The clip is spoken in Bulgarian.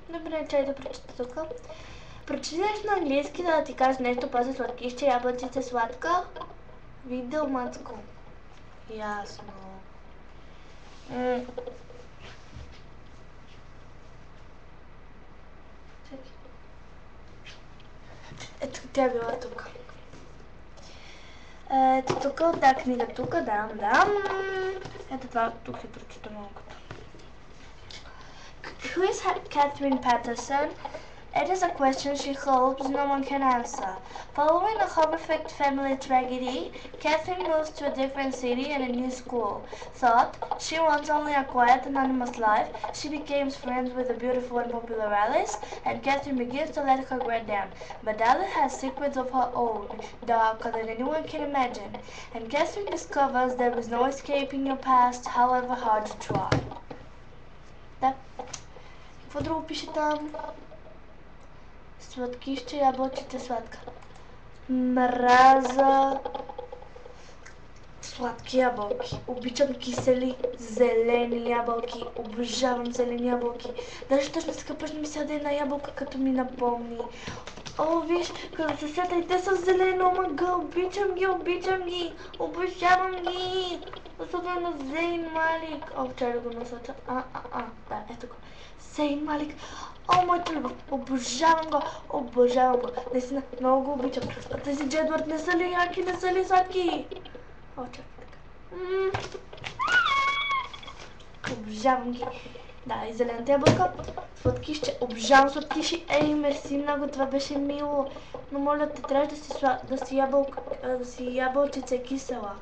Добре, чай да прочета тук. Прочиташ на английски, да ти кажа нещо после сладкище, ябълчица, сладка. Видео мацко. Ясно. Ето, тя била тук. Ето тук, от тази книга тук, да. Ето това, тук си прочита малкото. Who is Catherine Patterson? It is a question she hopes no one can answer. Following a horrific family tragedy, Catherine moves to a different city and a new school. Thought she wants only a quiet, anonymous life, she becomes friends with the beautiful and popular Alice, and Catherine begins to let her guard down. But Alice has secrets of her own, darker than anyone can imagine, and Catherine discovers there is no escaping your past, however hard you try. Да. Какво друго пише там? Сладкище, ябълчица, сладка. Мраза сладки ябълки. Обичам кисели, зелени ябълки. Обожавам зелени ябълки. Даже точно сега почна ми се яде една ябълка, като ми напомни. О, виж, като се сета и те са зелено, омага, обичам ги, обожавам ги. Особено Зейн Малик. О, чай да го насоча. Да, ето го. Зейн Малик. О, моята любов, обожавам го. Наистина, много го обичам. А тези Джедвард не са ли яки, не са ли сладки? О, чакай така. Обожавам ги. Да, и зелената ябълка. Сладкище, обожавам сладкиши. Ей, мерси много, това беше мило. Но моля те, трябва да си ябълчица кисела.